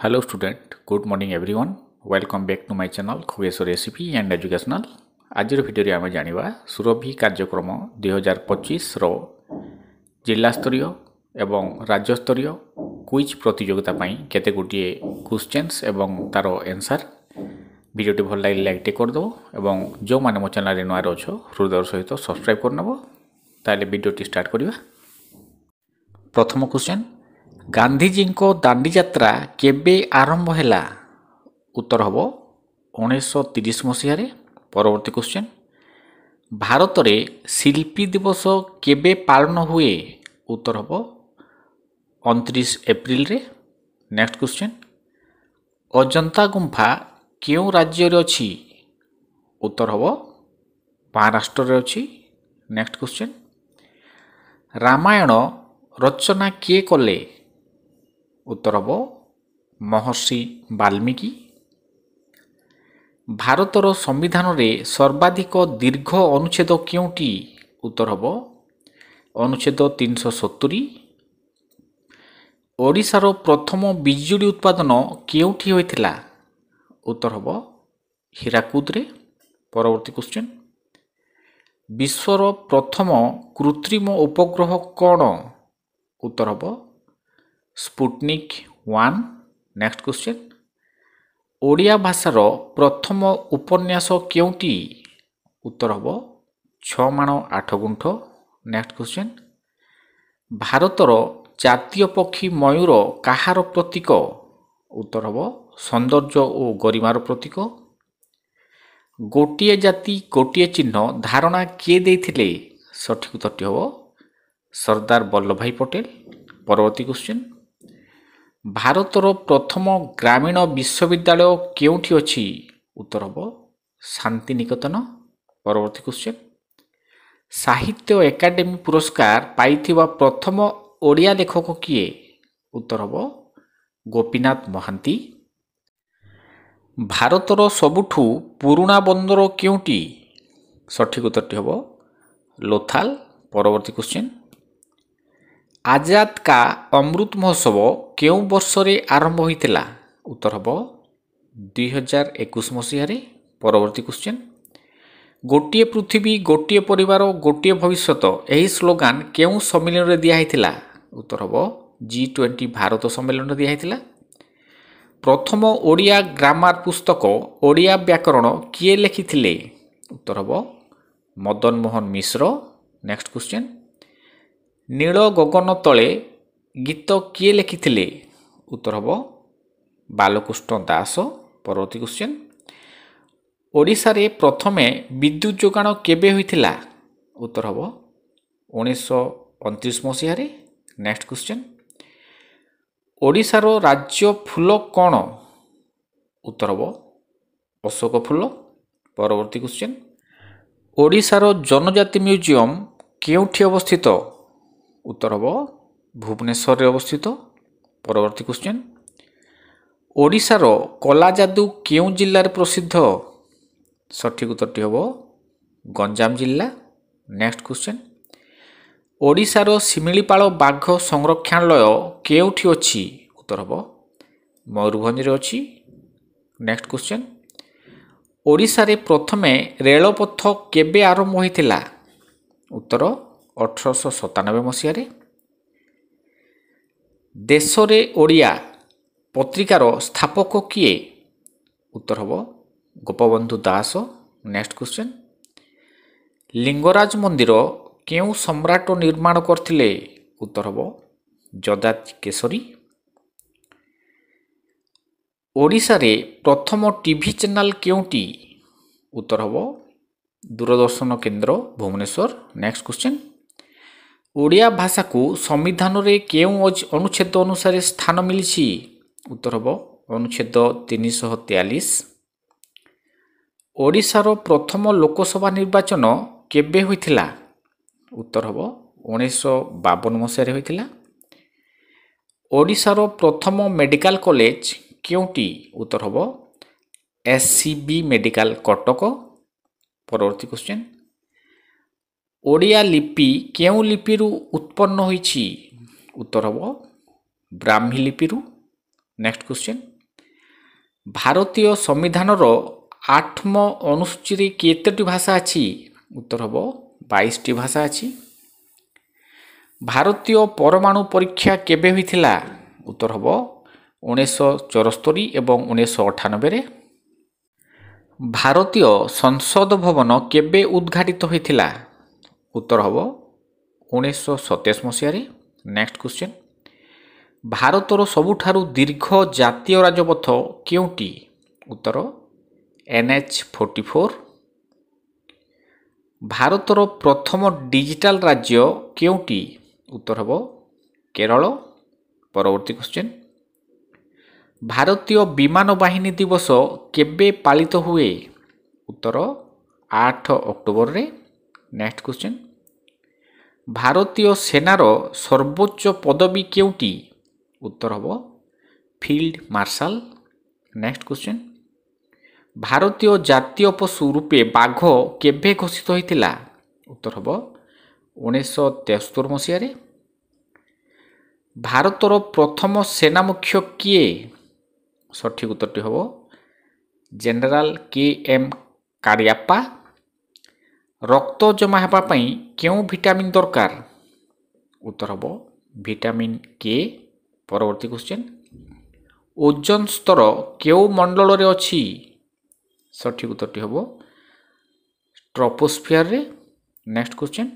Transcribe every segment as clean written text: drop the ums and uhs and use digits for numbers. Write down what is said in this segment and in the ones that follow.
Hello student, good morning everyone. Welcome back to my channel Khogeshwar Recipe and Educational. आज video आम जाना सुरभि कार्यक्रम 2025 रो जिला स्तरीय एवं राज्य स्तरीय क्विज प्रतियोगिता केते गोटे क्वेश्चंस एवं तार आंसर भिडियोटी भल लगे लाइक करदेव एवं जो मैंने मो चैनल नुआ अच्छ हृदय सहित सब्सक्राइब करनब ताले भिडियोटी स्टार्ट करवा। प्रथम क्वेश्चन, गांधीजी को दांडी यात्रा केबे आरंभ हैला? उत्तर हम 1930 मसीह। परवर्ती क्वेश्चन, भारत रे शिल्पी दिवस केबे पालन हुए? उत्तर हम 29 एप्रिल रे। नेक्स्ट क्वेश्चन, अजंता गुंफा क्यों राज्य रे अछि? उत्तर हम महाराष्ट्र रे अछि। नेक्स्ट क्वेश्चन, रामायण रचना किए कले? उत्तर हम महर्षि वाल्मीकि। भारतर संविधान रे सर्वाधिक दीर्घ अनुच्छेद क्योंटी? उत्तर हम अनुच्छेद 370। ओडिशार प्रथम बिजुली उत्पादन केउठी होइथिला? उत्तर हम हीराकुद रे। परवर्ती क्वेश्चन, विश्वर प्रथम कृत्रिम उपग्रह कौन? उत्तर हम स्पुटनिक 1। नेक्स्ट क्वेश्चन, ओडिया भाषार प्रथम उपन्यास केउटी? उत्तर हम 6 माण 8 गुंठ। नेक्स्ट क्वेश्चन, भारतर जातीय पक्षी मयूर काहार प्रतीक? उत्तर हम सौंदर्य और गरिमार प्रतीक। गोटिए जाति गोटिए चिन्ह धारणा किए देथिले? सठिक उत्तरटी हम सरदार वल्लभ भाई पटेल। परवर्ती क्वेश्चन, भारतर प्रथम ग्रामीण विश्वविद्यालय केउठी अछि? उत्तर हम शांति निकेतन। परवर्ती क्वेश्चन, साहित्य एकाडेमी पुरस्कार पाइथिबा प्रथम ओडिया लेखक किए? उत्तर हम गोपीनाथ महांती। भारतर सबुठु पुराना बंदर केउटी? सठिक उत्तरटी हम लोथाल। परवर्ती क्वेश्चन, आजाद का अमृत महोत्सव केउ वर्ष रे आरंभ होइतिला? उत्तर हम 2021 मसीह। परवर्ती क्वेश्चन, गोटिए पृथ्वी गोटिए परिवार गोटिए भविष्यत एही स्लोगान केउ सम्मेलन रे दिया हैतिला? उत्तर हम G20 भारत सम्मेलन रे दिया हैतिला। प्रथम ओडिया ग्रामार पुस्तक ओडिया व्याकरण किए लिखिथिले? उत्तर हम मदन मोहन मिश्र। नेक्स्ट क्वेश्चन, नील गगन तले गीत किए लिखिथिले? उत्तर हम बालकृष्ण दास। परवर्ती क्वेश्चन, ओडिशा रे प्रथमे विद्युत जोगाण केबे होइथिला? उत्तर हम 1929 मसीह। नेक्स्ट क्वेश्चन, ओडिशार राज्य फूल कौन? उत्तर हम अशोक फूल। परवर्ती क्वेश्चन, ओडिशार जनजाति म्यूजियम केउठी अवस्थित? उत्तर हम भुवनेश्वर रे अवस्थित। परवर्ती क्वेश्चन, ओडिशार कला जादू केउ जिल्ला रे प्रसिद्ध? सठिक उत्तरटी हम गंजाम जिल्ला। नेक्स्ट क्वेश्चन, ओडिशार शिमिलीपाल बाघ संरक्षणालय केउठी अछि? उत्तर हम मयूरभंज रे अछि। नेक्स्ट क्वेश्चन, ओडिशा रे प्रथमे रेलपथ केबे आरंभ होइतिला? उत्तर 1897 मसीह। देश रे ओडिया पत्रिकार स्थापक किए? उत्तर हम गोपबंधु दास। नेक्स्ट क्वेश्चन, लिंगराज मंदिर केउ सम्राट निर्माण करथिले? उत्तर हम जदाति केसरी। ओडिशा रे प्रथम टीवी चैनल केउटी? उत्तर हम दूरदर्शन केंद्र भुवनेश्वर। नेक्स्ट क्वेश्चन, ओडिया भाषा को संविधान रे केउ अनुच्छेद अनुसार स्थान मिलिछि? उत्तर हम अनुच्छेद 343। ओडिशार प्रथम लोकसभा निर्वाचन केबे होइथिला? उत्तर हम 1952 मसीह होइथिला। ओडिशार प्रथम मेडिकल कॉलेज केउटी? उत्तर हम SCB मेडिकल कटक। परवर्ती क्वेश्चन, ओडिया लिपि केउ लिपिरु उत्पन्न होइछि? उत्तर हम ब्राह्मी लिपिरु। नेक्स्ट क्वेश्चन भारतीय संविधानर 8म अनुसूची केतोटी भाषा अछि उत्तर हम 22टी भाषा अछि भारतीय परमाणु परीक्षा केबे होइथिला उत्तर हम 1974 एवं 1998 रे भारतीय संसद भवन केबे उद्घाटित होइथिला उत्तर हम 1927 मसीह रे नेक्स्ट क्वेश्चन भारतर सबुठारु दीर्घ जातीय राजपथ केउटी उत्तर NH44 भारतर प्रथम डिजिटल राज्य केउटी उत्तर हम केरल परवर्ती क्वेश्चन भारतीय विमान बाहिनी दिवस केबे पालित हुए उत्तर 8 अक्टोबर रे नेक्स्ट क्वेश्चन भारतीय सेनार सर्वोच्च पदवी केउटी उत्तर हम फील्ड मार्शल नेक्स्ट क्वेश्चन भारतीय जातीय पशु रूपे बाघ केबे घोषित होइथिला उत्तर हम 1973 मसीह रे भारतर प्रथम सेना मुख्य किए सठिक उत्तरटी हम जनरल KM कारियाप्पा रक्त जमा हेबा पई केउ विटामिन दरकार उत्तर हम विटामिन K परवर्ती क्वेश्चन ओजोन स्तर केउ मंडल रे अछि सठिक उत्तरटी हम ट्रोपोस्फियर रे नेक्स्ट क्वेश्चन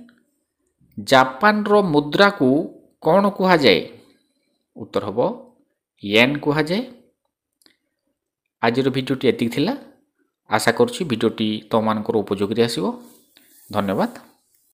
जापान रो मुद्रा को कौन कुहा जाए उत्तर हम येन कुहा जाए आजिर भिडियोटी एतिक थिला आशा करूछि भिडियोटी तुम मानकर उपयोगी आसीबो धन्यवाद।